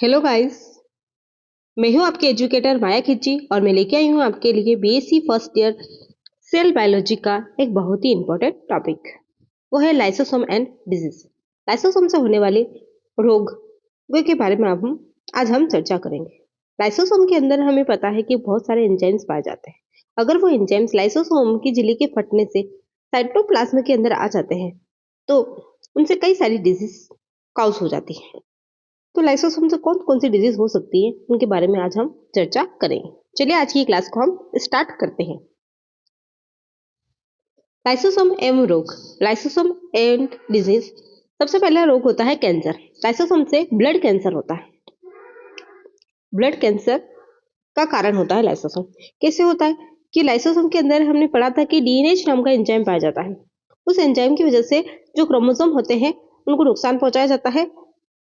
Hello guys. मैं हूं आपके एजुकेटर माया खिच्ची और मैं लेके आई हूं आपके लिए BSc first year cell biology का एक बहुत ही इंपॉर्टेंट टॉपिक। वो है लाइसोसोम एंड डिजीज। लाइसोसोम से होने वाले रोग के बारे में आज हम चर्चा करेंगे। लाइसोसोम के अंदर हमें पता है कि बहुत सारे एंजाइम्स पाए जाते हैं। अगर वो एंजाइम्स लाइसोसोम की झिल्ली के फटने से साइटोप्लाज्म के अंदर आ जाते हैं तो उनसे कई सारी डिजीज काउज हो जाती है। तो लाइसोसोम से कौन कौन सी डिजीज हो सकती है उनके बारे में आज हम चर्चा करेंगे। चलिए आज की क्लास को हम स्टार्ट करते हैं। लाइसोसोम एवं रोग, लाइसोसोम एंड डिजीज। सबसे पहला रोग होता है कैंसर। लाइसोसोम से ब्लड कैंसर होता है। ब्लड कैंसर का कारण होता है लाइसोसोम। कैसे होता है कि लाइसोसोम के अंदर हमने पढ़ा था कि डीएनएच नाम का एंजाइम पाया जाता है। उस एंजाइम की वजह से जो क्रोमोसोम होते हैं उनको नुकसान पहुंचाया जाता है,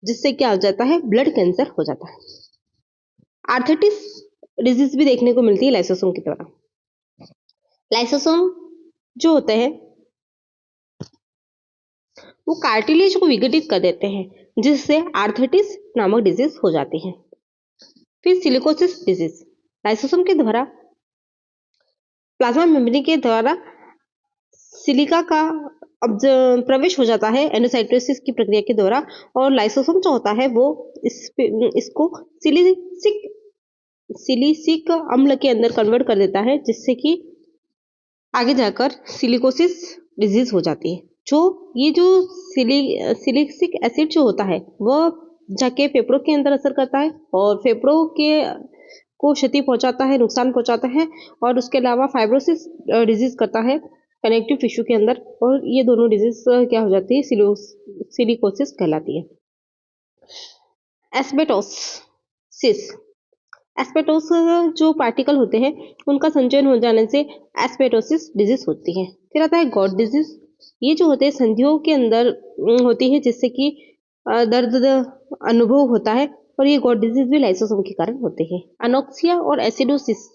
जिससे क्या हो जाता है, ब्लड कैंसर हो जाता है। आर्थराइटिस डिजीज भी देखने को मिलती है लाइसोसोम की द्वारा। लाइसोसोम जो होते हैं वो कार्टिलेज को विघटित कर देते हैं, जिससे आर्थराइटिस नामक डिजीज हो जाती है। फिर सिलिकोसिस डिजीज। लाइसोसोम के द्वारा प्लाज्मा मेम्ब्रेन के द्वारा सिलिका का प्रवेश हो जाता है एंडोसाइटोसिस की प्रक्रिया के द्वारा, और लाइसोसोम जो होता है वो इसको सिलिसिक अम्ल के अंदर कन्वर्ट कर देता है, जिससे कि आगे जाकर सिलिकोसिस डिजीज हो जाती है। जो सिलिसिक एसिड जो होता है वह जाके फेफड़ों के अंदर असर करता है और फेफड़ों के को क्षति पहुंचाता है, नुकसान पहुंचाता है, और उसके अलावा फाइब्रोसिस डिजीज करता है कनेक्टिव टिश्यू के अंदर, और ये दोनों डिजीज क्या हो जाती है, सिलिकोसिस कहलाती है। एस्बेटोसिस। एस्बेटोस जो पार्टिकल होते हैं उनका संचयन हो जाने से एस्बेटोसिस डिजीज होती है। फिर आता है गॉट डिजीज। ये जो होते हैं संधियों के अंदर होती है, जिससे कि दर्द अनुभव होता है, और ये गॉट डिजीज भी लाइसोसोम के कारण होते हैं। एनोक्सिया और एसिडोसिस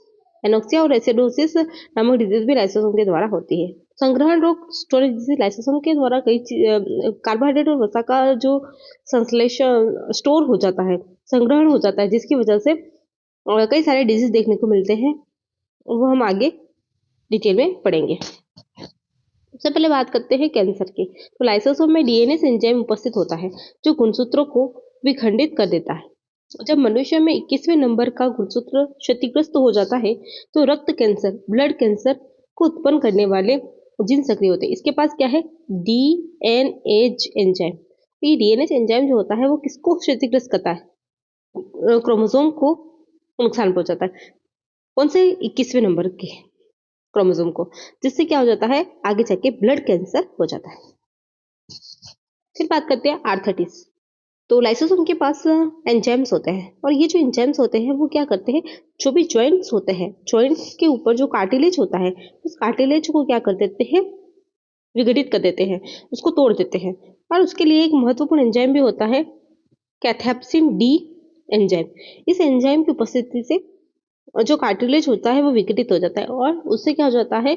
नामक डिजीज भी लाइसोसोम के द्वारा होती है। संग्रहण रोग, स्टोरेज डिजीज। लाइसोसोम के द्वारा कई कार्बोहाइड्रेट और वसा का जो संश्लेषण स्टोर हो जाता है, संग्रहण हो जाता है, जिसकी वजह से और कई सारे डिजीज देखने को मिलते हैं, वो हम आगे डिटेल में पढ़ेंगे। सबसे पहले बात करते हैं कैंसर की। तो लाइसोसोम में डीएनए एंजाइम उपस्थित होता है जो गुणसूत्रों को विखंडित कर देता है। जब मनुष्य में 21वें नंबर का गुणसूत्र क्षतिग्रस्त हो जाता है तो रक्त कैंसर, ब्लड कैंसर को उत्पन्न करने वाले जीन सक्रिय होते हैं। इसके पास क्या है, डीएनएज एंजाइम। ये डीएनएज एंजाइम जो होता है वो किसको क्षतिग्रस्त करता है, क्रोमोसोम को नुकसान पहुंचाता है। कौन से, 21वें नंबर के क्रोमोसोम को, जिससे क्या हो जाता है, आगे जाके ब्लड कैंसर हो जाता है। फिर बात करते हैं आर्थराइटिस। तो लाइसोसोम के पास एंजाइम्स होते हैं, और ये जो एंजाइम्स होते हैं वो क्या करते हैं, जो भी जॉइंट्स होते हैं, जॉइंट्स के ऊपर जो कार्टिलेज होता है उस कार्टिलेज को क्या कर देते हैं, विघटित कर देते हैं, उसको तोड़ देते हैं। और उसके लिए एक महत्वपूर्ण एंजाइम भी होता है, कैथेप्सिन डी एंजाइम। इस एंजाइम की उपस्थिति से जो कार्टिलेज होता है वो विघटित हो जाता है, और उससे क्या हो जाता है,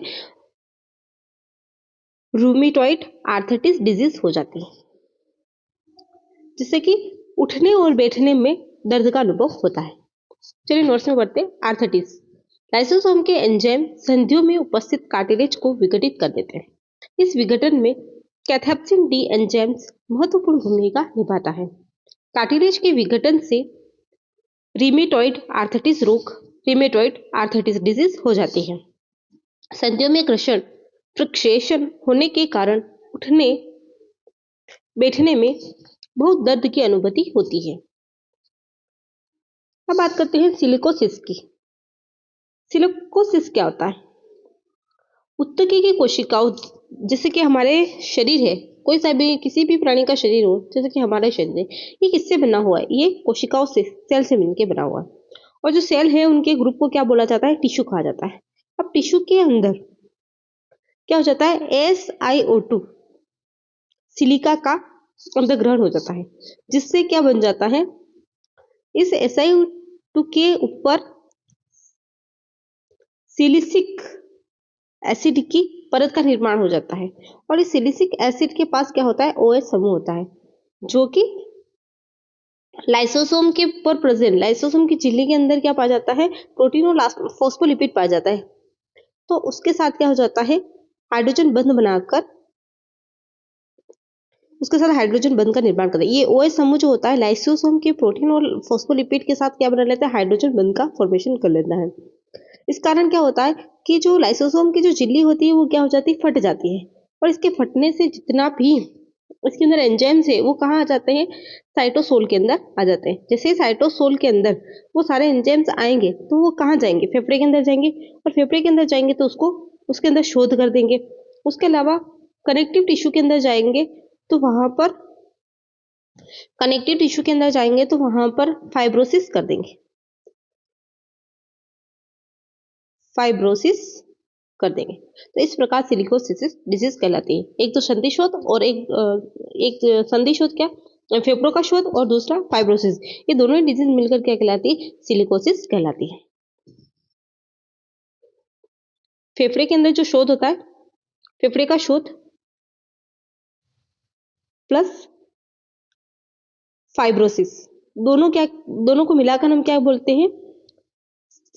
रूमेटॉइड आर्थराइटिस डिजीज हो जाती है, जिससे कि उठने और बैठने में दर्द का अनुभव होता है। चलिए नोट्स में बढ़ते हैं। आर्थराइटिस। लाइसोसोम के एंजाइम संधियों में उपस्थित कार्टिलेज को विघटित कर देते हैं। इस विघटन में कैथेप्सिन डी एंजाइम्स महत्वपूर्ण भूमिका निभाता है। कार्टिलेज के विघटन से रीमेटॉइड आर्थराइटिस डिजीज हो जाती है। संधियों में फ्रिक्सेशन होने के कारण उठने बैठने में बहुत दर्द की अनुभूति होती है। अब बात करते हैं सिलिकोसिस की। सिलिकोसिस क्या होता है, उत्तकी की कोशिकाओं, जैसे कि हमारे शरीर है, कोई सा भी किसी भी प्राणी का शरीर हो, जैसे कि हमारा शरीर है, ये किससे बना हुआ है, ये कोशिकाओं से, सेल से मिलकर बना हुआ है। और जो सेल है उनके ग्रुप को क्या बोला जाता है, टिश्यू कहा जाता है। अब टिश्यू के अंदर क्या हो जाता है, SiO2 सिलिका का अंदर ग्रहण हो जाता है, जिससे क्या बन जाता है, इस SiO2 के ऊपर सिलिसिक एसिड की परत का निर्माण हो जाता है, और इस सिलिसिक एसिड के पास क्या होता है, OH समूह होता है, जो कि लाइसोसोम के पर प्रेजेंट, लाइसोसोम की झिल्ली के अंदर क्या पाया जाता है, प्रोटीन और फॉस्फोलिपिड पाया जाता है। तो उसके साथ क्या हो जाता है, हाइड्रोजन बंध बनाकर उसके साथ हाइड्रोजन बंध का निर्माण करते हैं। ये OH समूह जो होता है लाइसोसोम के प्रोटीन और फॉस्फोलिपिड के साथ क्या बना लेता है, हाइड्रोजन बंध का फॉर्मेशन कर लेता है। इस कारण क्या होता है कि जो लाइसोसोम की जो झिल्ली होती है वो क्या हो जाती है, फट जाती है। और इसके फटने से जितना भी इसके अंदर एंजाइम्स है वो कहाँ आ जाते हैं, साइटोसोल के अंदर आ जाते हैं। जैसे साइटोसोल के अंदर वो सारे एंजाइम्स आएंगे तो वो कहाँ जाएंगे, फेफड़े के अंदर जाएंगे, और फेफड़े के अंदर जाएंगे तो उसको उसके अंदर शोध कर देंगे। उसके अलावा कनेक्टिव टिश्यू के अंदर जाएंगे तो वहां पर कनेक्टिव टिश्यू के अंदर जाएंगे तो वहां पर फाइब्रोसिस कर देंगे, फाइब्रोसिस कर देंगे। तो इस प्रकार सिलिकोसिस डिजीज कहलाती है। एक तो संधि शोथ और एक संधि शोथ क्या, फेफड़ों का शोथ, और दूसरा फाइब्रोसिस, ये दोनों ही डिजीज मिलकर क्या कहलाती है, सिलिकोसिस कहलाती है। फेफड़े के अंदर जो शोथ होता है, फेफड़े का शोथ प्लस फाइब्रोसिस, दोनों को मिलाकर हम क्या बोलते हैं,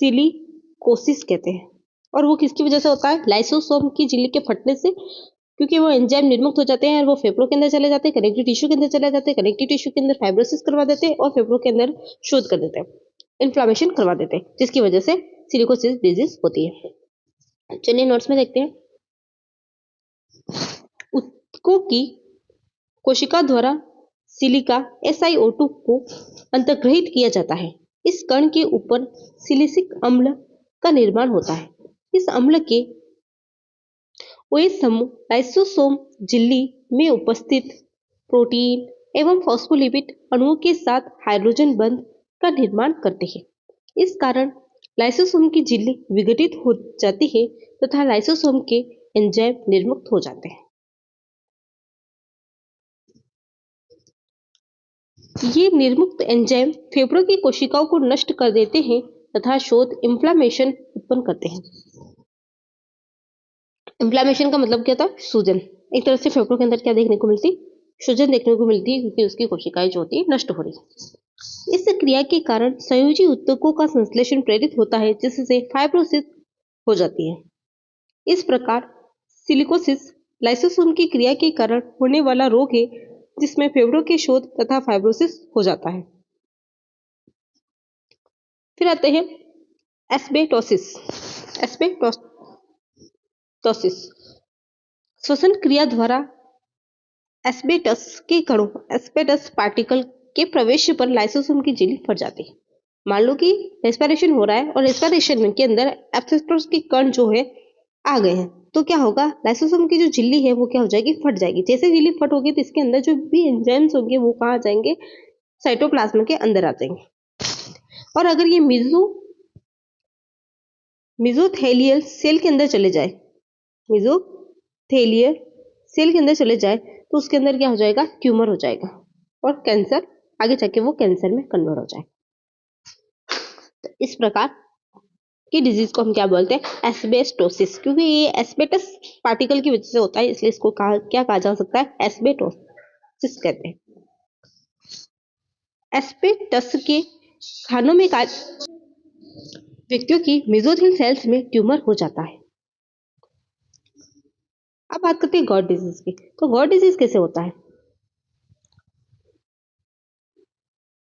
सिलिकोसिस कहते हैं। और वो किसकी वजह से होता है, लाइसोसोम की झिल्ली के फटने से, क्योंकि वो एंजाइम निर्मुक्त हो जाते हैं और वो फेफड़ों के अंदर चले जाते हैं, कनेक्टिव टिश्यू के अंदर चले जाते हैं, कनेक्टिव टिश्यू के अंदर फाइब्रोसिस करवा देते हैं और फेफड़ों के अंदर शोध कर देते हैं, इन्फ्लामेशन करवा देते हैं, जिसकी वजह से सिलिकोसिस डिजीज होती है। चलिए नोट्स में देखते हैं। उत्तकों की कोशिका द्वारा सिलिका SiO2 को अंतर्ग्रहित किया जाता है। इस कण के ऊपर सिलिसिक अम्ल का निर्माण होता है। इस अम्ल के OH समूह लाइसोसोम झिल्ली में उपस्थित प्रोटीन एवं फॉस्फोलिपिड अणुओं के साथ हाइड्रोजन बंध का निर्माण करते हैं। इस कारण लाइसोसोम की झिल्ली विघटित हो जाती है तथा लाइसोसोम के एंजाइम निर्मुक्त हो जाते हैं। ये निर्मुक्त एंजाइम फेफड़ों की कोशिकाओं को नष्ट कर देते हैं तथा शोथ इन्फ्लामेशन उत्पन्न करते हैं। इन्फ्लामेशन का मतलब क्या था, सूजन। एक तरह से फेफड़ों के अंदर क्या देखने को मिलती, सूजन देखने को मिलती है, क्योंकि उसकी कोशिकाएं जो होती है नष्ट हो रही। इस क्रिया के कारण संयोजी उत्तकों का संश्लेषण प्रेरित होता है, जिससे फाइब्रोसिस हो जाती है। इस प्रकार सिलिकोसिस लाइसोसोम की क्रिया के कारण होने वाला रोग है, जिसमें फेफड़ों के शोथ तथा फाइब्रोसिस हो जाता है। फिर आते हैं एस्बेस्टोसिस। एस्बेस्टोसिस श्वसन क्रिया द्वारा एस्बेस्टस के कणों, एस्बेस्टस पार्टिकल के प्रवेश पर लाइसोसोम की झिल्ली फट जाती है। मान लो कि रेस्पिरेशन हो रहा है और रेस्पिरेशन के अंदर एस्बेस्टस के कण जो है आ गए हैं, तो क्या होगा, लाइसोसोम की जो झिल्ली है वो क्या हो जाएगी, फट जाएगी। जैसे झिल्ली फट होगी तो इसके अंदर जो भी एंजाइम्स होंगे वो कहाँ आ जाएंगे, साइटोप्लाज्म के अंदर आ जाएंगे। और अगर ये मिजोथेलियल सेल के अंदर चले जाए, मिजोथेलियल सेल के अंदर चले जाए तो उसके अंदर क्या हो जाएगा, ट्यूमर हो जाएगा और कैंसर, आगे जाके वो कैंसर में कन्वर्ट हो जाएगा। तो इस प्रकार की डिजीज को हम क्या बोलते हैं, एस्बेस्टोसिस। क्योंकि ये एस्बेस्टस पार्टिकल की वजह से होता है, इसलिए इसको क्या कहा जा सकता है, एस्बेस्टोसिस कहते हैं। एस्बेस्टस के खानों में व्यक्तियों की मेसोथेलियल सेल्स में ट्यूमर हो जाता है। अब बात करते हैं गॉट डिजीज की। तो गॉट डिजीज कैसे होता है,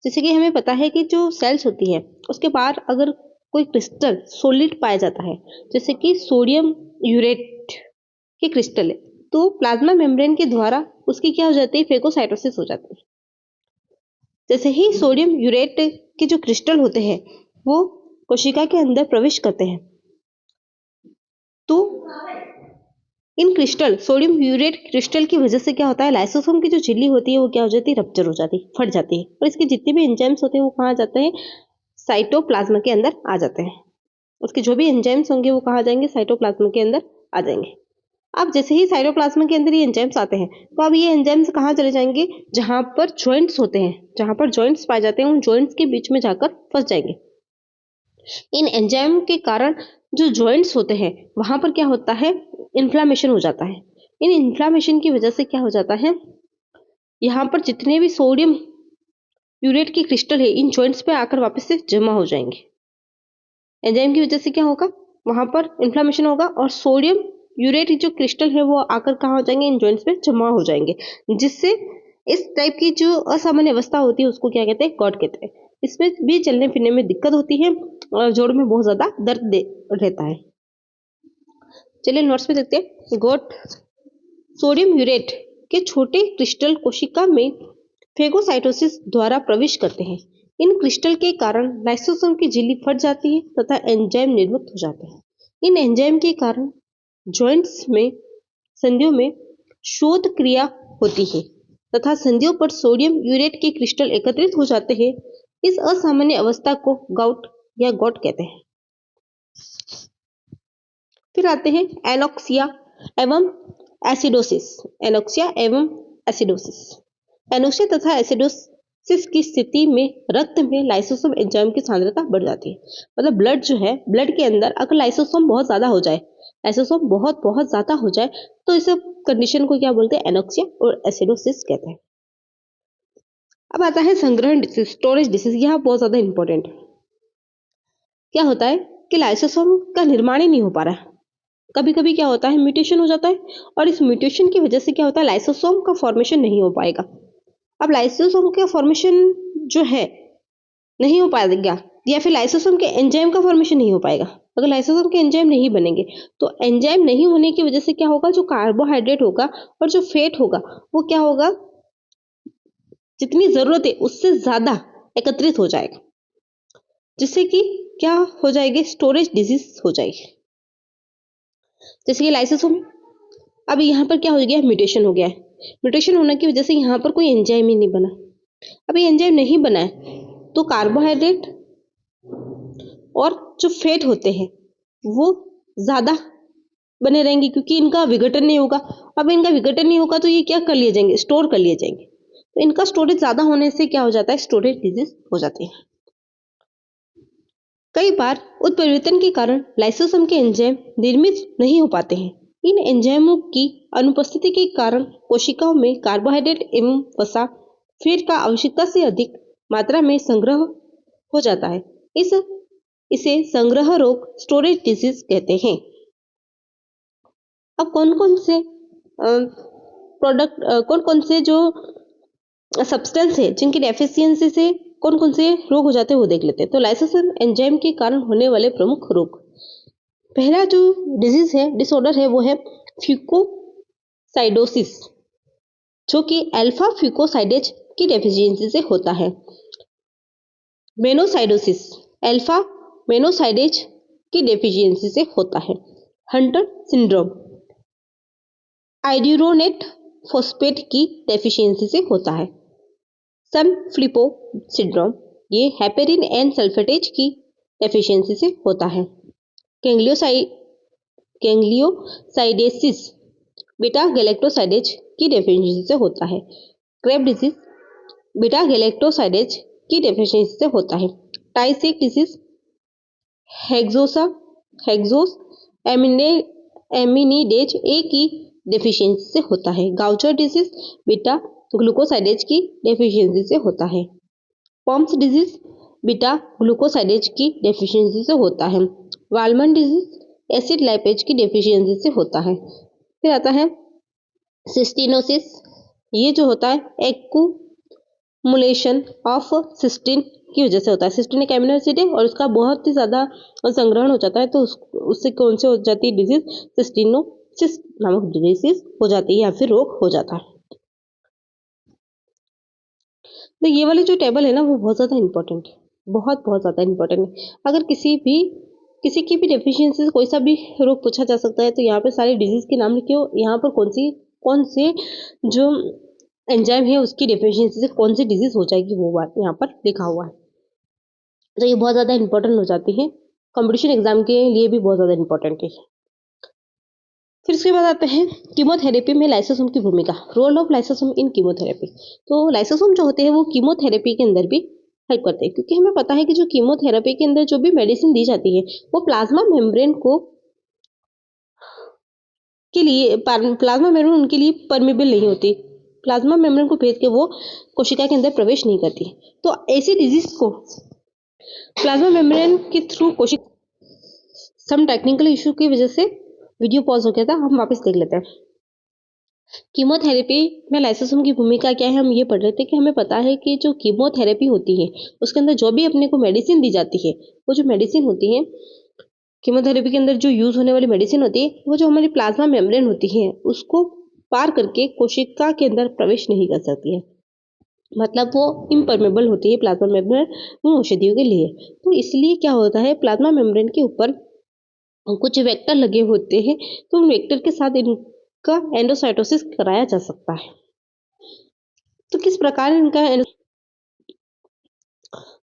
जैसे कि हमें पता है कि जो सेल्स होती है उसके बाहर अगर कोई क्रिस्टल सॉलिड पाया जाता है, जैसे कि सोडियम यूरेट के क्रिस्टल है, तो प्लाज्मा मेम्ब्रेन के द्वारा उसकी क्या हो जाती है, फेगोसाइटोसिस हो जाती है। जैसे ही सोडियम यूरेट के जो क्रिस्टल होते हैं वो कोशिका के अंदर प्रवेश करते हैं, तो इन क्रिस्टल, सोडियम यूरेट क्रिस्टल की वजह से क्या होता है, लाइसोसोम की जो झिल्ली होती है वो क्या हो जाती है, रप्चर हो जाती है, फट जाती है। और इसके जितने भी एंजाइम्स होते हैं वो कहाँ जाते हैं, साइटोप्लाज्म के अंदर आ जाते हैं। उसके जो भी एंजाइम्स होंगे वो कहाँ जाएंगे, साइटोप्लाज्म के अंदर आ जाएंगे। अब जैसे ही साइटोप्लाज्म के अंदर ये एंजाइम्स आते हैं तो अब ये एंजाइम्स कहाँ चले जाएंगे, जहां पर जॉइंट्स होते हैं, जहां पर जॉइंट्स पाए जाते हैं उन जॉइंट्स के बीच में जाकर फंस जाएंगे। इन एंजाइम के कारण जो जॉइंट्स होते हैं वहां पर क्या होता है, इन्फ्लामेशन हो जाता है। इन इन्फ्लामेशन की वजह से क्या हो जाता है, यहाँ पर जितने भी सोडियम यूरेट के क्रिस्टल है इन जॉइंट्स पे आकर वापस से जमा हो जाएंगे। एंजाइम की वजह से क्या होगा, वहां पर इन्फ्लामेशन होगा और सोडियम यूरेट जो क्रिस्टल है वो आकर कहाँ हो जाएंगे, इन जॉइंट्स पे जमा हो जाएंगे, जिससे इस टाइप की जो असामान्य अवस्था होती है उसको क्या कहते हैं, गॉट कहते हैं। इसमें भी चलने फिरने में दिक्कत होती है और जोड़ में बहुत ज्यादा दर्द रहता है। चलिए नोट्स में देखते हैं। गॉट सोडियम यूरेट के छोटे क्रिस्टल कोशिका में फेगोसाइटोसिस द्वारा प्रवेश करते हैं। इन क्रिस्टल के कारण लाइसोसोम की झिल्ली फट जाती है तथा एंजाइम निर्मित हो जाते हैं। इन एंजाइम के कारण जॉइंट्स में संधियों में शोध क्रिया होती है तथा संधियों पर सोडियम यूरेट के क्रिस्टल एकत्रित हो जाते हैं। इस असामान्य अवस्था को गाउट या गॉट कहते हैं। फिर आते हैं एनोक्सिया एवं एसिडोसिस। एनोक्सिया एवं एसिडोसिस। एनोक्सिया तथा एसिडोसिस की स्थिति में रक्त में लाइसोसोम एंजाइम की सांद्रता बढ़ जाती है। मतलब ब्लड जो है, ब्लड के अंदर अगर लाइसोसोम बहुत ज्यादा हो जाए, लाइसोसोम बहुत ज्यादा हो जाए तो इस कंडीशन को क्या बोलते हैं, एनोक्सिया और एसिडोसिस कहते हैं। अब आता है संग्रहण डिसीज, स्टोरेज डिसीज। यह बहुत ज्यादा इंपॉर्टेंट है। क्या होता है कि लाइसोसोम का निर्माण ही नहीं हो पा रहा है। कभी कभी क्या होता है, म्यूटेशन हो जाता है और इस म्यूटेशन की वजह से क्या होता है, लाइसोसोम का फॉर्मेशन नहीं हो पाएगा। अब लाइसोसोम का फॉर्मेशन जो है नहीं हो पाएगा या फिर लाइसोसोम के एंजाइम का फॉर्मेशन नहीं हो पाएगा। अगर लाइसोसोम के एंजाइम नहीं बनेंगे तो एंजाइम नहीं होने की वजह से क्या होगा, जो कार्बोहाइड्रेट होगा और जो फैट होगा वो क्या होगा, जितनी जरूरत है उससे ज्यादा एकत्रित हो जाएगा, जिससे कि क्या हो जाएगी, स्टोरेज डिजीज हो जाएगी। जैसे कि लाइसोसोम, अब यहाँ पर क्या हो गया, म्यूटेशन हो गया है। म्यूटेशन होने की वजह से यहाँ पर कोई एंजाइम ही नहीं बना। अब ये एंजाइम नहीं बना है तो कार्बोहाइड्रेट और जो फैट होते हैं वो ज्यादा बने रहेंगे क्योंकि इनका विघटन नहीं होगा। अब इनका विघटन नहीं होगा तो ये क्या कर लिए जाएंगे, स्टोर कर लिए जाएंगे। तो इनका स्टोरेज ज्यादा होने से क्या हो जाता है, स्टोरेज डिजीज हो जाती है। कई बार उत्परिवर्तन के कारण लाइसोसोम के एंजाइम निर्मित नहीं हो पाते हैं। इन एंजाइमों की अनुपस्थिति के कारण कोशिकाओं में कार्बोहाइड्रेट एवं वसा फैट का आवश्यकता से अधिक मात्रा में संग्रह हो जाता है। इसे संग्रह रोग, स्टोरेज डिजीज कहते हैं। अब कौन कौन से कौन कौन से जो सब्सटेंस है जिनकी डेफिशिएंसी से कौन कौन से रोग हो जाते हैं वो देख लेते हैं। तो लाइसोसोम एंजाइम के कारण होने वाले प्रमुख रोग, पहला जो डिजीज है, डिसऑर्डर है, वो है फ्यूकोसाइडोसिस, जो कि अल्फा फ्यूकोसाइडेज की डेफिशिएंसी से होता है। मेनोसाइडोसिस, अल्फा मेनोसाइडेज की डेफिशिएंसी से होता है। हंटर सिंड्रोम, आइड्यूरोनेट फॉस्फेट की डेफिशिएंसी से होता है। संफ्लिपो सिंड्रोम, ये हेपेरिन एंड सल्फेटेज की डेफिशिएंसी से होता है। गैंग्लियोसाइडेसिस, बीटा गैलेक्टोसाइडेज की डेफिशिएंसी से होता है। क्रेब डिजीज, बीटा गैलेक्टोसाइडेज की डेफिशिएंसी से होता है। टाइसेक डिजीज, हेक्सोस एमिनिडेज ए की डेफिशिएंसी से होता है। गाउचर डिजीज, बीटा ग्लूकोसाइडेज की डेफिशिएंसी से होता है। पॉम्स डिजीज, बीटा ग्लूकोसाइडेज की डेफिशिएंसी से होता है। वालमन डिजीज, एसिड लाइपेज की डेफिशिएंसी से होता है। फिर आता है सिस्टिनोसिस, ये जो होता है एक्यूमुलेशन ऑफ सिस्टीन की वजह से होता है। सिस्टीन एक एमिनो एसिड है और उसका बहुत ही ज्यादा संग्रहण हो जाता है, तो उससे कौन से हो जाती है डिजीज, सिस्टिनोसिस नामक डिजीज हो जाती है या फिर रोग हो जाता है। तो ये वाली जो टेबल है ना वो बहुत ज़्यादा इंपॉर्टेंट है, बहुत ज़्यादा इंपॉर्टेंट है। अगर किसी की भी डेफिशिएंसी से कोई सा भी रोग पूछा जा सकता है तो यहाँ पे सारे डिजीज के नाम लिखे हो, यहाँ पर कौन से जो एंजाइम है उसकी डेफिशिएंसी से कौन सी डिजीज हो जाएगी वो बात यहाँ पर लिखा हुआ है। तो ये बहुत ज़्यादा इंपॉर्टेंट हो जाती है, कॉम्पिटिशन एग्जाम के लिए भी बहुत ज़्यादा इंपॉर्टेंट है। फिर उसके बाद आते हैं कीमोथेरेपी में लाइसोसोम की भूमिका, role of lysosome in chemotherapy. तो लाइसोसोम जो होते हैं वो कीमोथेरेपी के अंदर भी हेल्प करते हैं, क्योंकि हमें पता है कि जो कीमोथेरेपी के अंदर जो भी मेडिसिन दी जाती है वो प्लाज्मा मेम्ब्रेन उनके लिए परमेबल नहीं होती, प्लाज्मा मेम्ब्रेन को भेद के वो कोशिका के अंदर प्रवेश नहीं करती। तो ऐसी डिजीज को प्लाज्मा मेम्ब्रेन के थ्रू कोशिका, सम टेक्निकल इशू की वजह से वीडियो पॉज हो गया था, हम वापस देख लेते हैं। कीमोथेरेपी में लाइसोसोम की भूमिका क्या है, हम ये पढ़ रहे थे कि हमें पता है कि जो कीमोथेरेपी होती है उसके अंदर जो भी अपने को मेडिसिन दी जाती है, वो जो मेडिसिन होती है कीमोथेरेपी के अंदर जो यूज होने वाली मेडिसिन होती है, वो जो हमारी प्लाज्मा मेम्ब्रेन होती है उसको पार करके कोशिका के अंदर प्रवेश नहीं कर सकती है। मतलब वो इम्परमेबल होती है प्लाज्मा मेम्ब्रेन उन औषधियों के लिए। तो इसलिए क्या होता है, प्लाज्मा मेम्ब्रेन के ऊपर कुछ वेक्टर लगे होते हैं, तो उन वेक्टर के साथ इनका एंडोसाइटोसिस कराया जा सकता है। तो किस प्रकार इनका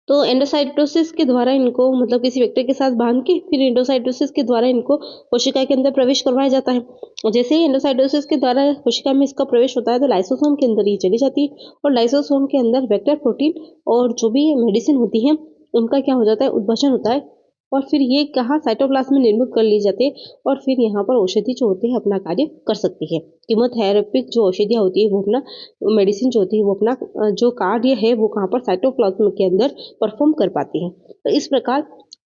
तो एंडोसाइटोसिस के द्वारा इनको, मतलब किसी वेक्टर के साथ बांध के फिर एंडोसाइटोसिस के द्वारा इनको कोशिका के अंदर प्रवेश करवाया जाता है। और जैसे ही एंडोसाइटोसिस के द्वारा कोशिका में इसका प्रवेश होता है तो लाइसोसोम के अंदर ये चली जाती है, और लाइसोसोम के अंदर वेक्टर प्रोटीन और जो भी मेडिसिन होती है उनका क्या हो जाता है, उद्भाषण होता है, और फिर ये कहाँ साइटोप्लाज्म में निर्मित कर ली जाती है, और फिर यहाँ पर औषधि जो होती है अपना कार्य कर सकती है। कीमोथेरेपिक जो औषधियाँ होती है वो अपना मेडिसिन जो होती है वो अपना जो कार्य है वो कहाँ पर साइटोप्लाज्म के अंदर परफॉर्म कर पाती है। तो इस प्रकार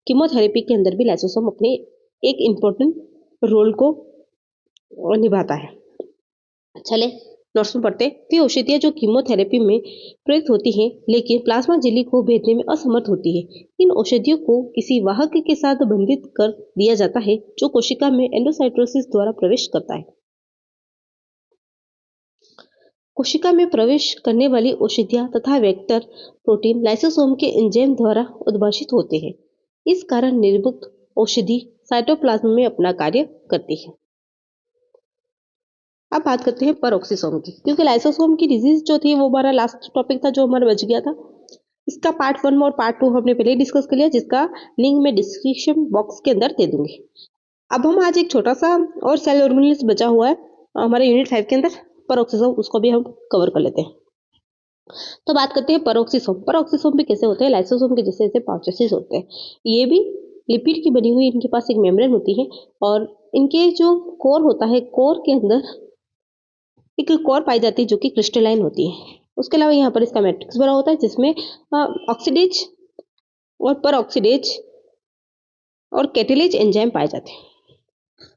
कीमोथेरेपी के अंदर भी लाइसोसोम अपने एक इम्पोर्टेंट रोल को निभाता है। चले नोट्स में पढ़ते हैं। वे औषधियाँ जो कीमोथेरेपी में प्रयुक्त होती हैं लेकिन प्लाज्मा झिल्ली को भेदने में असमर्थ होती है, इन औषधियों को किसी वाहक के साथ बंधित कर दिया जाता है जो कोशिका में एंडोसाइटोसिस द्वारा प्रवेश करता है। कोशिका में प्रवेश करने वाली औषधियाँ तथा वेक्टर प्रोटीन लाइसोसोम के एंजाइम द्वारा उद्भाषित होते हैं। इस कारण निर्मित औषधि साइटोप्लाज्म में अपना कार्य करती है। अब बात करते हैं परऑक्सीसोम की, क्योंकि लाइसोसोम की डिजीज जो थी वो हमारा लास्ट टॉपिक था जो हमारा बच गया था। इसका पार्ट 1 और पार्ट 2 हमने पहले ही डिस्कस कर लिया, जिसका लिंक मैं डिस्क्रिप्शन बॉक्स के अंदर दे दूंगी। अब हम आज एक छोटा सा और सेल ऑर्गेनेल्स बचा हुआ है हमारे यूनिट 5 के अंदर, परऑक्सीसोम, उसको भी हम कवर कर लेते हैं। तो बात करते हैं परऑक्सीसोम। परऑक्सीसोम भी कैसे होते हैं, लाइसोसोम के जैसे जैसे पाउचेसिस होते हैं। ये भी लिपिड की बनी हुई, इनके पास एक मेम्ब्रेन होती है, और इनके जो कोर होता है, कोर के अंदर एक कोर पाई जाती है जो कि क्रिस्टलाइन होती है। उसके अलावा यहाँ पर इसका मैट्रिक्स बना होता है जिसमें ऑक्सीडेज और पर ऑक्सीडेज और कैटेलेज एंजाइम पाए जाते हैं,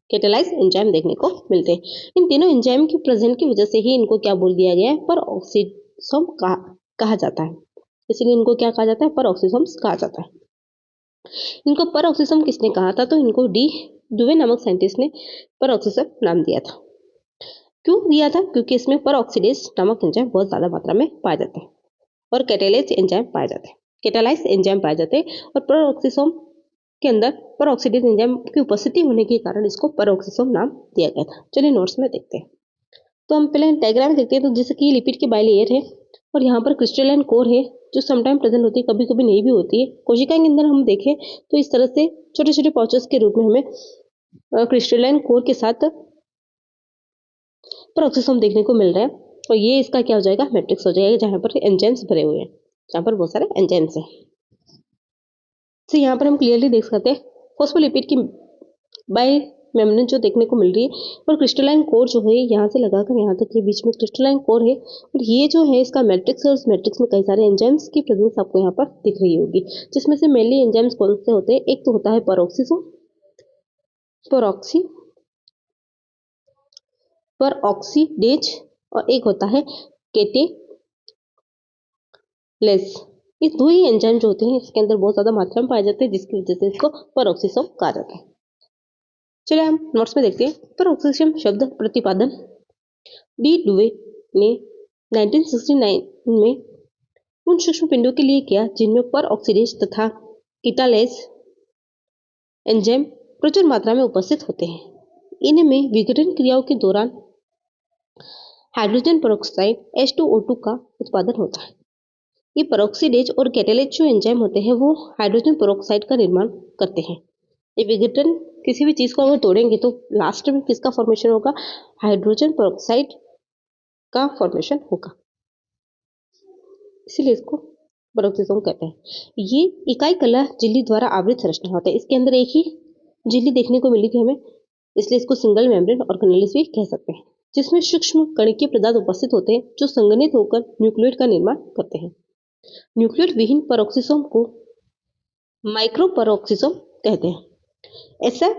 कैटेलाइज एंजाइम देखने को मिलते हैं। इन तीनों एंजाइम की प्रेजेंट की वजह से ही इनको क्या बोल दिया गया है, पर ऑक्सीसोम कहा जाता है। इसीलिए इनको क्या कहा जाता है, पर ऑक्सीसोम्स कहा जाता है। इनको पर ऑक्सीसोम किसने कहा था, तो इनको डी डुवे नामक साइंटिस्ट ने पर ऑक्सीसोम नाम दिया था। क्यों दिया था, क्योंकि इसमें पर ऑक्सीडेज नामक एंजाइम बहुत ज़्यादा मात्रा में पाए जाते हैं और कैटेलाइज एंजाइम पाए जाते हैं, कैटेलाइज एंजाइम पाए जाते हैं, और पर ऑक्सीसोम के अंदर पर ऑक्सीडेज एंजाइम की उपस्थिति होने के कारण इसको पर ऑक्सीसोम नाम दिया गया था। चलिए नोट्स में देखते हैं। तो हम पहले डायग्राम देखते हैं। तो जैसे कि लिपिड की बाइलेयर है और यहाँ पर क्रिस्टलाइन कोर है जो समटाइम प्रेजेंट होती है, कभी कभी नहीं भी होती है। कोशिका के अंदर हम देखें तो इस तरह से छोटे छोटे पाउचेस के रूप में हमें क्रिस्टलाइन कोर के साथ परऑक्सीसोम देखने को मिल रहा है, और ये इसका क्या हो जाएगा, मैट्रिक्स हो जाएगा, जहाँ पर एंजाइम्स भरे हुए हैं, जहाँ पर बहुत सारे एंजाइम्स हैं। तो यहाँ पर हम क्लियरली देख सकते हैं फॉस्फोलिपिड की बाय मेम्ब्रेन जो देखने को मिल रही है, और क्रिस्टलाइन कोर जो है यहाँ से लगाकर यहाँ तक के बीच में क्रिस्टलाइन कोर है, और ये जो है इसका मैट्रिक्स है, उस मैट्रिक्स में कई सारे एंजाइम्स की प्रेजेंस आपको यहाँ पर दिख रही होगी, जिसमें से मेनली एंजाइम्स कौन से होते हैं, एक तो होता है परऑक्सीडेज, और एक होता है कैटेलेज। ये दो ही एंजाइम जो होते हैं इसके अंदर बहुत ज्यादा मात्रा में पाए जाते हैं, जिसकी वजह से इसको परऑक्सीसोम कहा जाता है। चलिए हम नोट्स में देखते हैं। परऑक्सीसोम शब्द प्रतिपादन डी डुवे ने 1969 में उन सूक्ष्म पिंडों के लिए किया जिनमें परऑक्सीडेज तथा कैटेलेज एंजाइम प्रचुर मात्रा में उपस्थित होते हैं। इनमें विघटन क्रियाओं के दौरान हाइड्रोजन पेरोक्साइड H2O2 का उत्पादन होता है। ये पेरोक्सीडेज और कैटेलेज जो एंजाइम होते हैं वो हाइड्रोजन पेरोक्साइड का निर्माण करते हैं। ये विघटन किसी भी चीज को अगर तोड़ेंगे तो लास्ट में किसका फॉर्मेशन होगा, हाइड्रोजन पेरोक्साइड का फॉर्मेशन होगा, इसीलिए इसको पेरोक्सीसोम कहते हैं। ये इकाई कला झिल्ली द्वारा आवृत संरचना होता है। इसके अंदर एक ही झिल्ली देखने को मिली थी हमें, इसलिए इसको सिंगल मेम्ब्रेन ऑर्गेनेल्स भी कह सकते हैं। जिसमें सूक्ष्म कणिकीय पदार्थ उपस्थित होते हैं जो संघनित होकर न्यूक्लियोइड का निर्माण करते हैं। न्यूक्लियोइड विहीन पेरोक्सिसोम को माइक्रो पेरोक्सिसोम कहते हैं। ऐसा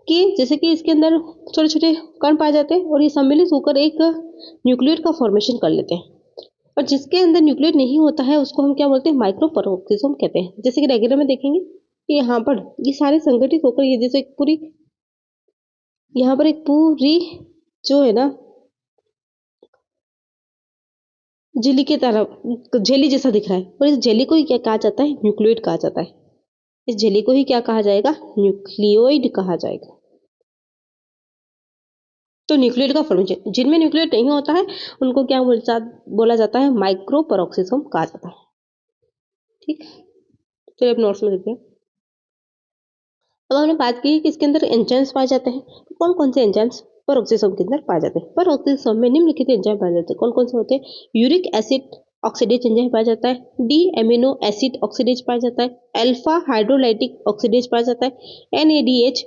कि जैसे कि इसके अंदर छोटे छोटे कण पाए जाते हैं और ये सम्मिलित होकर एक न्यूक्लियोइड का फॉर्मेशन कर लेते हैं। और जिसके अंदर न्यूक्लियोइड नहीं होता है उसको हम क्या बोलते हैं, माइक्रो पेरोक्सिसोम कहते हैं। जैसे कि डायग्राम में देखेंगे कि यहाँ पर ये सारे संगठित होकर ये जैसे एक पूरी, यहाँ पर एक पूरी जो है ना झिल्ली की तरह झिल्ली जैसा दिख रहा है, और इस झिल्ली को ही क्या कहा जाता है, न्यूक्लियोइड कहा जाता है। इस झिल्ली को ही क्या कहा जाएगा, न्यूक्लियोइड कहा जाएगा। तो न्यूक्लियोइड का फॉर्मेशन, जिनमें न्यूक्लियोइड नहीं होता है उनको क्या बोला जाता है, माइक्रो पेरोक्सिसोम कहा जाता है। ठीक, चलिए अब नोट्स में देखते हैं। अब हमने बात की कि इसके अंदर एंजाइम्स पाए जाते हैं। तो कौन कौन से एंजाइम्स पेरोक्सिसोम के अंदर पाए जाते हैं? पेरोक्सिसोम में निम्नलिखित एंजाइम पाए जाते हैं। कौन कौन से होते हैं? यूरिक एसिड ऑक्सीडेज एंजाइम पाया जाता है, डी एमिनो एसिड ऑक्सीडेज पाया जाता है, अल्फा हाइड्रोलाइटिक ऑक्सीडेज पाया जाता है, एनएडीएच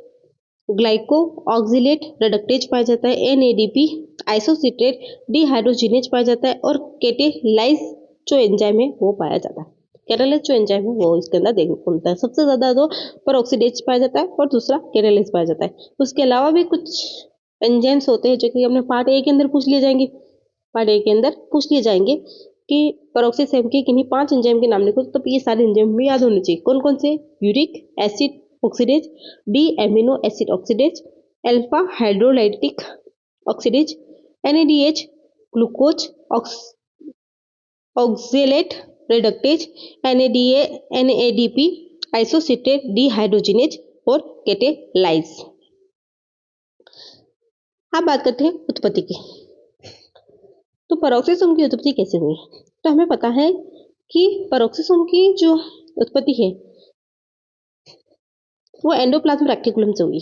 ग्लाइको ऑक्सिलेट रिडक्टेज पाया जाता है, एनएडीपी आइसोसिट्रेट डिहाइड्रोजिनेज पाया जाता है, और केटेलाइज जो एंजाइम है वो पाया जाता है। कैटालाइज जो एंजाइम है वो इसके अंदर देखने को मिलता है। सबसे ज्यादा तो पेरोक्सिडेज पाया जाता है और दूसरा कैटालाइज पाया जाता है। उसके अलावा भी कुछ एंजाइम्स होते हैं जो कि हमने पार्ट ए के अंदर पूछ लिए जाएंगे। पार्ट ए के अंदर पूछ लिए जाएंगे कि पेरोक्सिसोम के किन्हीं 5 एंजाइम के नाम लिखो, तो ये सारे एंजाइम भी याद होने चाहिए। कौन कौन से? Uric acid oxidase, D amino acid oxidase, alpha hydrolytic oxidase, NADH glucose oxalate reductase, NADP isocitrate dehydrogenase और केटेलाइज। अब बात करते हैं उत्पत्ति की। तो पेरोक्सिसोम की उत्पत्ति कैसे हुई? तो हमें पता है कि पेरोक्सिसोम की जो उत्पत्ति है वो एंडोप्लाज्म रेक्टिकुलम से हुई।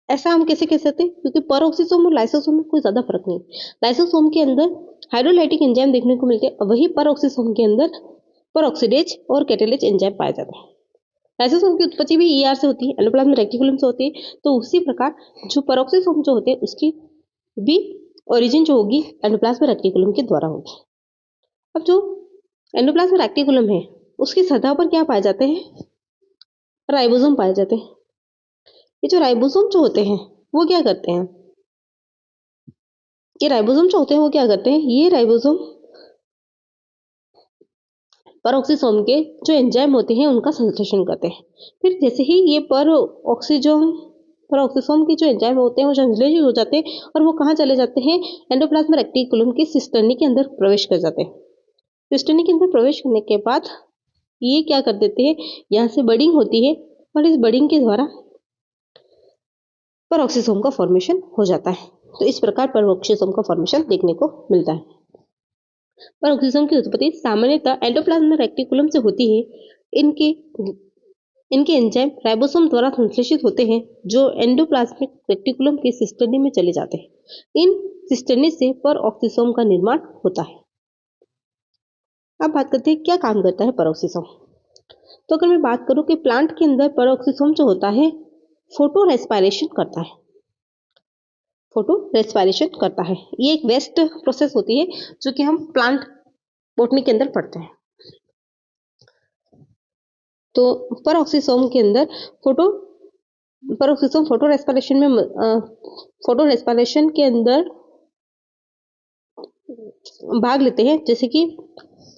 ऐसा हम कैसे कह सकते हैं? क्योंकि पेरोक्सिसोम और लाइसोसोम में कोई ज्यादा फर्क नहीं। लाइसोसोम के अंदर हाइड्रोलाइटिक एंजाइम देखने को मिलते हैं, वही पेरोक्सिसोम के अंदर पेरोक्सिडेज और कैटालेज एंजाइम पाए जाते हैं। लाइसोसोम की उत्पत्ति भी ईआर से होती है, एंडोप्लाज्म रेक्टिकुलम से होती है। तो उसी प्रकार जो पेरोक्सिसोम जो होते हैं उसकी भी ओरिजिन जो होगी एंडोप्लाज्म रेक्टिकुलम के द्वारा होगी। अब जो एंडोप्लाज्म रेक्टिकुलम है उसकी सतह पर क्या पाए जाते हैं? राइबोसोम पाए जाते हैं। ये जो राइबोसोम जो होते हैं वो क्या करते हैं? ये राइबोसोम जो होते हैं वो क्या करते हैं? ये राइबोसोम पेरोक्सिसोम के जो एंजाइम होते हैं उनका संश्लेषण करते हैं। फिर जैसे ही ये पेरोक्सिसोम के जो एंजाइम होते हैं वो संश्लेषित हो जाते हैं और वो कहाँ चले जाते हैं? एंडोप्लाज्म रेक्टिकुलम के सिस्टर्नी के अंदर प्रवेश कर जाते हैं। सिस्टर्नी के अंदर प्रवेश करने के बाद ये क्या कर देते हैं? यहाँ से बडिंग होती है और इस बडिंग के द्वारा पेरोक्सिसोम का फॉर्मेशन हो जाता है। तो इस प्रकार पेरोक्सिसोम का फॉर्मेशन देखने को मिलता है। पेरोक्सिसोम की उत्पत्ति सामान्यतः एंडोप्लाज्म रेक्टिकुलम से होती है। इनके एंजाइम राइबोसोम द्वारा संश्लेषित होते हैं जो एंडोप्लाज्मिक रेक्टिकुलम के सिस्टर्नी में चले जाते हैं। इन सिस्टर्नी से पेरोक्सिसोम का निर्माण होता है। अब बात करते हैं क्या काम करता है पेरोक्सिसोम। तो अगर मैं बात करूं कि प्लांट के अंदर पेरोक्सिसोम जो होता है फोटो रेस्पिरेशन करता है। फोटो रेस्पिरेशन करता है। ये एक वेस्ट प्रोसेस होती है जो कि हम प्लांट बोटनी के अंदर पढ़ते हैं। तो पेरोक्सिसोम के अंदर पेरोक्सिसोम फोटो रेस्पिरेशन के अंदर भाग लेते हैं। जैसे कि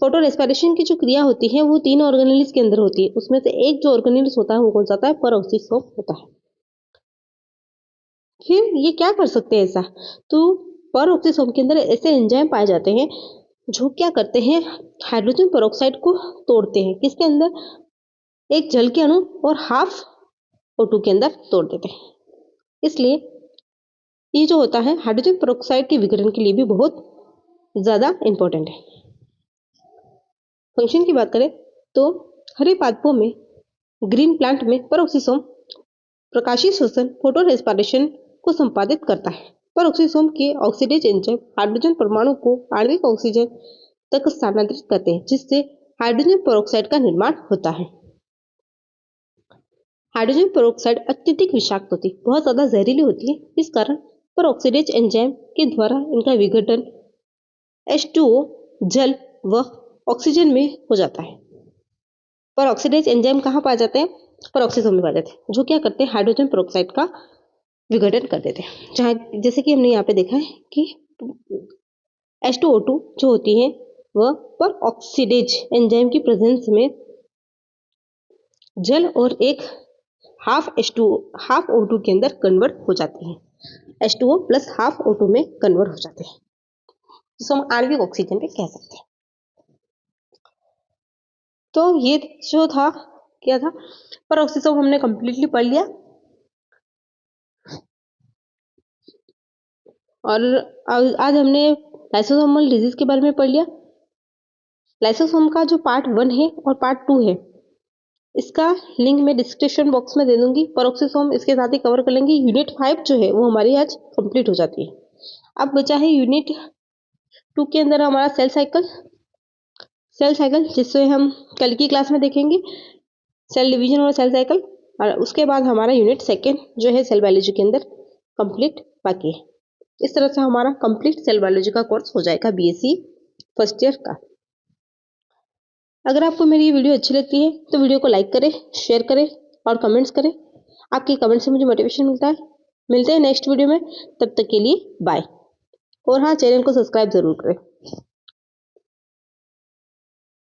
फोटो रेस्पिरेशन की जो क्रिया होती है वो 3 ऑर्गेनेल्स के अंदर होती है। उसमें से एक जो ऑर्गेनेल्स होता है वो कौन सा होता है? पेरोक्सिसोम होता है। फिर ये क्या कर सकते हैं ऐसा? तो पेरोक्सिसोम के अंदर ऐसे एंजाइम पाए जाते हैं जो क्या करते हैं? हाइड्रोजन पेरोक्साइड को तोड़ते हैं। किसके अंदर? एक जल के अणु और हाफ O2 के अंदर तोड़ देते हैं। इसलिए ये जो होता है हाइड्रोजन पेरोक्साइड के विघटन के लिए भी बहुत ज्यादा इंपॉर्टेंट है। फंक्शन की बात करें तो हरे पादपों में, ग्रीन प्लांट में पेरोक्सिसोम प्रकाशीय श्वसन फोटो रेस्पिरेशन को संपादित करता है। पेरोक्सिसोम के ऑक्सीडेज एंजाइम हाइड्रोजन परमाणु को आणविक ऑक्सीजन तक स्थानांतरित करते हैं जिससे हाइड्रोजन पेरोक्साइड का निर्माण होता है। हाइड्रोजन पेरोक्साइड अत्यधिक विषाक्त होती है, बहुत ज्यादा जहरीली होती है। इस कारण पर ऑक्सीडेज एंजाइम के द्वारा इनका विघटन H2O जल व ऑक्सीजन में हो जाता है। पर ऑक्सीडेज एंजाइम कहाँ पाए जाते हैं? पेरोक्सिसोम में पाए जाते हैं, जो क्या करते हैं हाइड्रोजन पेरोक्साइड का विघटन कर देते हैं। जहाँ जैसे कि हमने यहाँ पे देखा है कि H2O2 जो होती है वह पर ऑक्सीडेज एंजाइम की प्रेजेंस में जल और एक हाफ O2 के अंदर कन्वर्ट हो जाती है। H2O प्लस हाफ O2 में कन्वर्ट हो जाते हैं, जिसको हम आणविक ऑक्सीजन भी कह सकते हैं। तो ये जो था क्या था, पेरोक्सिसोम हमने कंप्लीटली पढ़ लिया। और आज हमने लाइसोसोमल डिजीज के बारे में पढ़ लिया। लाइसोसोम का जो पार्ट 1 है और पार्ट 2 है, इसका लिंक मैं डिस्क्रिप्शन बॉक्स में दे दूंगी। पेरोक्सिसोम इसके साथ ही कवर कर लेंगे। यूनिट 5 जो है वो हमारी आज कंप्लीट हो जाती है। अब बचा है यूनिट 2 के अंदर हमारा सेल साइकिल, जिससे हम कल की क्लास में देखेंगे, सेल डिवीजन और सेल साइकिल। और उसके बाद हमारा यूनिट 2 जो है सेल बायोलॉजी के अंदर कंप्लीट बाकी है। इस तरह से हमारा कंप्लीट सेल बायोलॉजी का कोर्स हो जाएगा बीएससी फर्स्ट ईयर का। अगर आपको मेरी ये वीडियो अच्छी लगती है तो वीडियो को लाइक करें, शेयर करें और कमेंट्स करें। आपके कमेंट से मुझे मोटिवेशन मिलता है। मिलते हैं नेक्स्ट वीडियो में, तब तक के लिए बाय। और हाँ, चैनल को सब्सक्राइब जरूर करें।